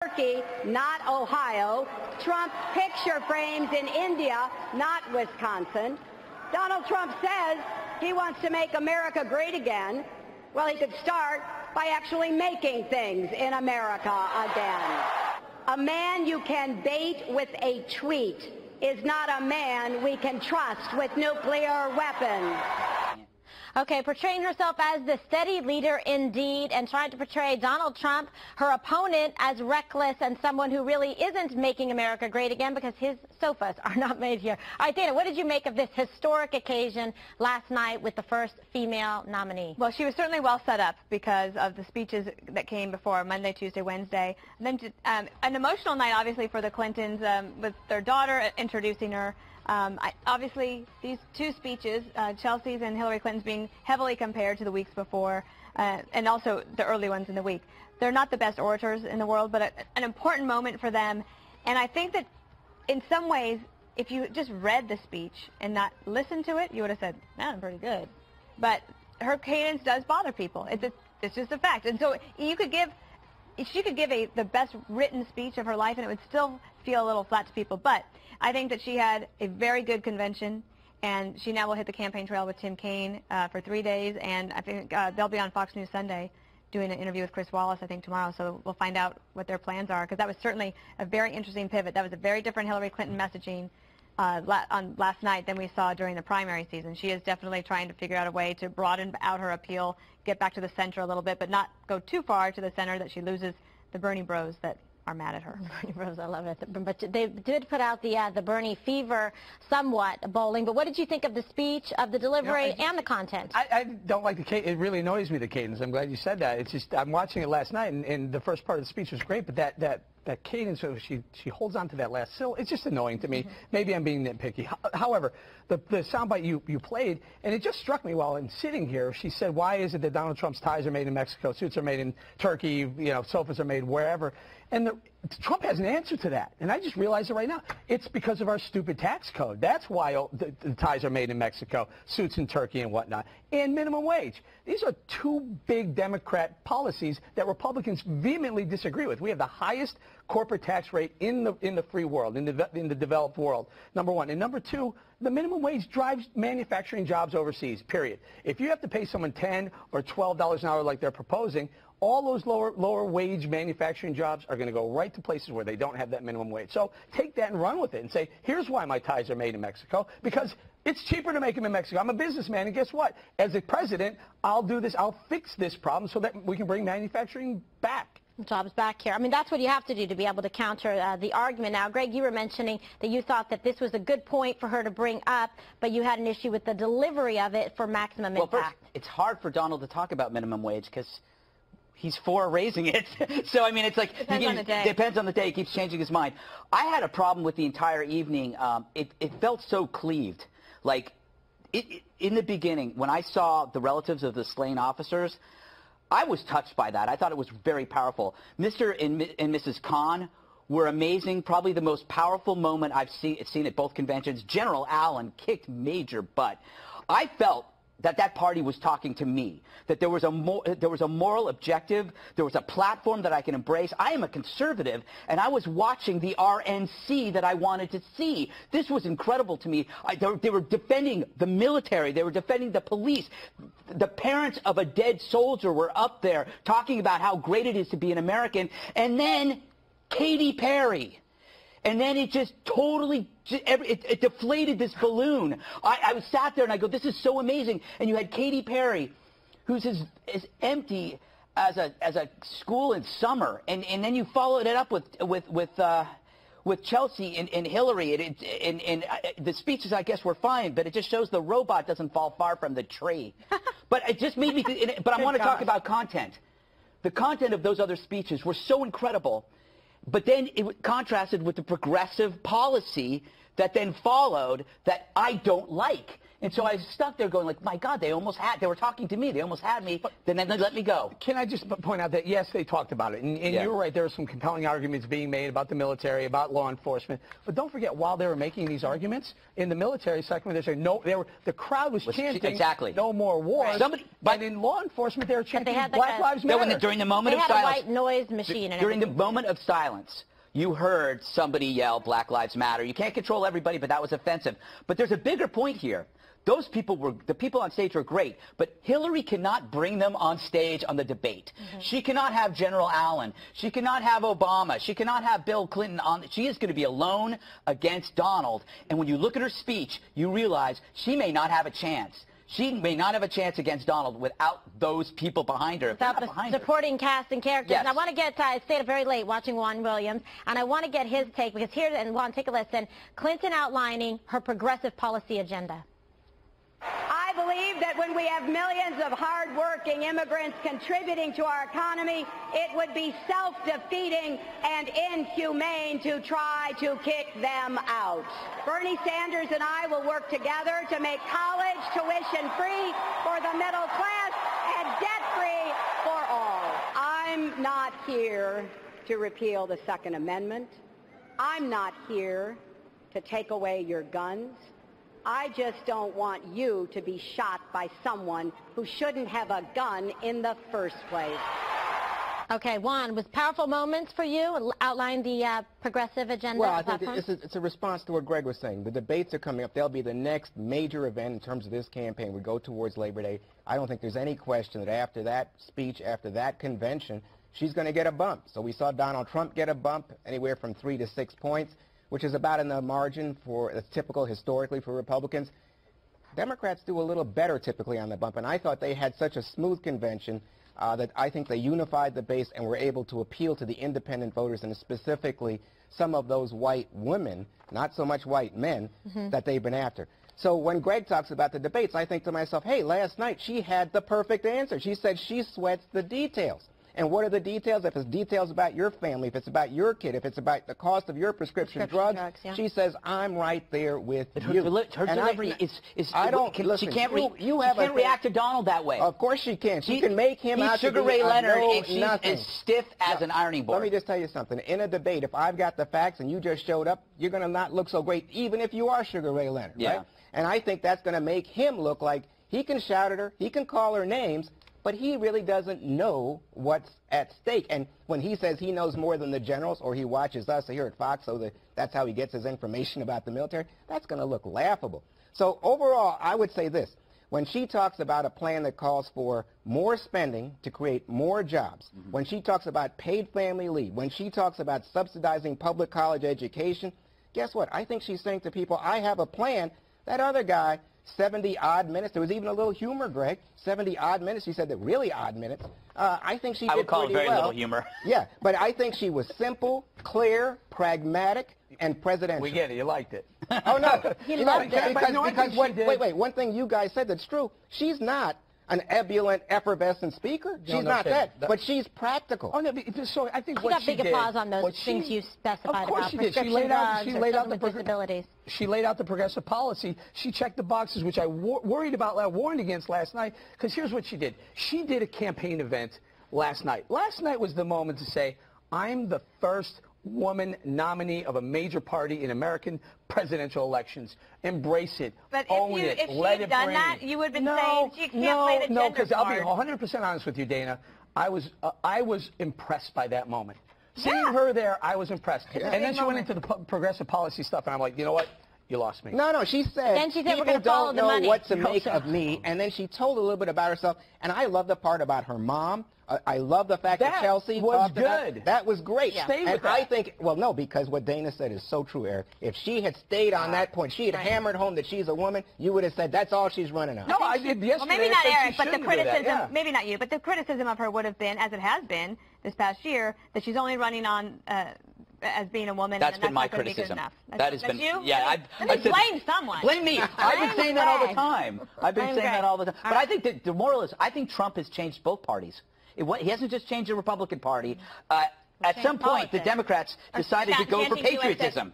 Turkey, not Ohio. Trump picture frames in India, not Wisconsin. Donald Trump says he wants to make America great again. Well, he could start by actually making things in America again. A man you can bait with a tweet is not a man we can trust with nuclear weapons. Okay, portraying herself as the steady leader indeed, and trying to portray Donald Trump, her opponent, as reckless and someone who really isn't making America great again because his sofas are not made here. All right, Dana, what did you make of this historic occasion last night with the first female nominee? Well, she was certainly well set up because of the speeches that came before Monday, Tuesday, Wednesday. And then an emotional night, obviously, for the Clintons with their daughter introducing her. Obviously, these two speeches, Chelsea's and Hillary Clinton's, being heavily compared to the weeks before, and also the early ones in the week. They're not the best orators in the world, but an important moment for them. And I think that in some ways, if you just read the speech and not listened to it, you would have said, "Man, pretty good." But her cadence does bother people. It's just a fact. And so she could give the best written speech of her life, and it would still feel a little flat to people. But I think that she had a very good convention, and she now will hit the campaign trail with Tim Kaine for 3 days, and I think they'll be on Fox News Sunday doing an interview with Chris Wallace, I think, tomorrow, so we'll find out what their plans are, because that was certainly a very interesting pivot. That was a very different Hillary Clinton messaging on last night than we saw during the primary season. She is definitely trying to figure out a way to broaden out her appeal, get back to the center a little bit, but not go too far to the center that she loses the Bernie bros that are mad at her. Bernie bros, I love it. But they did put out the Bernie fever somewhat bowling. But what did you think of the speech, of the delivery, and the content? I don't like the cadence. It really annoys me, the cadence. I'm glad you said that. It's just, I'm watching it last night, and the first part of the speech was great, but that cadence, she holds on to that last syllable. It's just annoying to me. Maybe I'm being nitpicky. However, the soundbite you played, and it just struck me while I'm sitting here. She said, "Why is it that Donald Trump's ties are made in Mexico, suits are made in Turkey, sofas are made wherever?" And Trump has an answer to that, and I just realized it right now. It's because of our stupid tax code. That's why the ties are made in Mexico, suits in Turkey and whatnot, and minimum wage. These are two big Democrat policies that Republicans vehemently disagree with. We have the highest corporate tax rate in the free world, in the developed world, number one. And number two, the minimum wage drives manufacturing jobs overseas, period. If you have to pay someone $10 or $12 an hour like they're proposing, all those lower wage manufacturing jobs are going to go right to places where they don't have that minimum wage. So take that and run with it and say, here's why my ties are made in Mexico, because it's cheaper to make them in Mexico. I'm a businessman, and guess what? As a president, I'll do this. I'll fix this problem so that we can bring manufacturing back. Jobs back here. I mean, that's what you have to do to be able to counter the argument. Now, Greg, you were mentioning that you thought that this was a good point for her to bring up, but you had an issue with the delivery of it for maximum impact. Well, first, it's hard for Donald to talk about minimum wage because he's for raising it. So, I mean, it's like... Depends on the day. Depends on the day. He keeps changing his mind. I had a problem with the entire evening. It felt so cleaved. Like, in the beginning, when I saw the relatives of the slain officers, I was touched by that. I thought it was very powerful. Mr. and Mrs. Khan were amazing. Probably the most powerful moment I've seen at both conventions. General Allen kicked major butt. I felt that party was talking to me, that there was a moral objective, there was a platform that I can embrace. I am a conservative, and I was watching the RNC that I wanted to see. This was incredible to me. They were defending the military. They were defending the police. The parents of a dead soldier were up there talking about how great it is to be an American. And then Katy Perry. And then it just totally, it deflated this balloon. I sat there and I go, this is so amazing. And you had Katy Perry, who's as empty as a school in summer. And then you followed it up with Chelsea and Hillary. And the speeches, I guess, were fine, but it just shows the robot doesn't fall far from the tree. But it just made me, but I want to talk about content. The content of those other speeches were so incredible. But then it contrasted with the progressive policy that then followed that I don't like. And so I was stuck there going like, my God, they were talking to me. They almost had me. Then they let me go. Can I just point out that, yes, they talked about it. And Yeah. you were right. There were some compelling arguments being made about the military, about law enforcement. But don't forget, while they were making these arguments, in the military sector, they're saying, no, the crowd was chanting, exactly. no more wars. Somebody, but in law enforcement, they were chanting, had Black Lives Matter. During the moment They of had a silence. white noise machine. And During the everything. moment of silence, you heard somebody yell, Black Lives Matter. You can't control everybody, but that was offensive. But there's a bigger point here. The people on stage were great, but Hillary cannot bring them on stage on the debate. She cannot have General Allen. She cannot have Obama. She cannot have Bill Clinton on. She is going to be alone against Donald. And when you look at her speech, you realize she may not have a chance. She may not have a chance against Donald without those people behind her. Without the supporting cast and characters. Yes. And I want to get, I stayed up very late watching Juan Williams, and I want to get his take, because here, and Juan, take a listen, Clinton outlining her progressive policy agenda. I believe that when we have millions of hardworking immigrants contributing to our economy, it would be self-defeating and inhumane to try to kick them out. Bernie Sanders and I will work together to make college tuition free for the middle class and debt-free for all. I'm not here to repeal the Second Amendment. I'm not here to take away your guns. I just don't want you to be shot by someone who shouldn't have a gun in the first place. Okay, Juan, was powerful moments for you, outline the progressive agenda? Well, I think it's a response to what Greg was saying. The debates are coming up. They'll be the next major event in terms of this campaign. We go towards Labor Day. I don't think there's any question that after that speech, after that convention, she's going to get a bump. So we saw Donald Trump get a bump anywhere from 3 to 6 points, which is about in the margin for that's typical historically for Republicans. Democrats do a little better typically on the bump, and I thought they had such a smooth convention that I think they unified the base and were able to appeal to the independent voters and specifically some of those white women, not so much white men, that they've been after. So when Greg talks about the debates, I think to myself, hey, last night she had the perfect answer. She said she sweats the details. And what are the details? If it's details about your family, if it's about your kid, if it's about the cost of your prescription drugs, yeah. She says, I'm right there with you. Her delivery she can't react to Donald that way. Of course she can. She can make him out to Sugar be Ray Leonard, know and she's nothing. as stiff as an ironing board. Let me just tell you something. In a debate, if I've got the facts and you just showed up, you're going to not look so great, even if you are Sugar Ray Leonard, right? And I think that's going to make him look like he can shout at her, he can call her names, but he really doesn't know what's at stake. And when he says he knows more than the generals, or he watches us here at Fox, so that's how he gets his information about the military, that's going to look laughable. So overall, I would say this. When she talks about a plan that calls for more spending to create more jobs, when she talks about paid family leave, when she talks about subsidizing public college education, guess what? I think she's saying to people, I have a plan. That other guy, 70-odd minutes. There was even a little humor, Greg. 70-odd minutes. She said that really odd minutes. I think she did I would call it pretty very well. little humor. Yeah, but I think she was simple, clear, pragmatic, and presidential. We get it. You liked it. Oh, no. He loved it. Because wait, one thing you guys said that's true. She's not an ebullient, effervescent speaker. She's not that, but she's practical. Oh, no, so I think She what got she big did, applause on those things you specified of course about she did. prescription drugs or children with disabilities. She laid out the progressive policy. She checked the boxes, which I worried about, warned against last night, because here's what she did. She did a campaign event last night. Last night was the moment to say, I'm the first woman nominee of a major party in American presidential elections. Embrace it. But own if it. she Let had it done bring that, it. you would have been saying she can't play the gender No, because I'll be card. 100% honest with you, Dana. I was impressed by that moment. Seeing her there, I was impressed. And then she went into the progressive policy stuff, and I'm like, you know what? You lost me. No, she said, Then she said, we're people gonna follow don't the know money. what to make of me, and then she told a little bit about herself, and I love the part about her mom. I love the fact that Chelsea was talked about good. that was great. Yeah. Stay with and that. I think, well, no, because what Dana said is so true, Eric. If she had stayed on that point, she had hammered home that she's a woman, you would have said that's all she's running on. No, I did yesterday. Well, maybe not I said she Eric, but the shouldn't do that, criticism, yeah. maybe not you, but the criticism of her would have been, as it has been this past year, that she's only running on as being a woman. That's and been my not gonna be good criticism. enough. That has That's been, you? yeah. Blame someone. Blame me. I've been saying that all the time. I've been Blame saying that Greg. all the time. But I think that the moral is, I think Trump has changed both parties. He hasn't just changed the Republican Party. At some point, the politics. Democrats decided to go for Chanting USA. patriotism.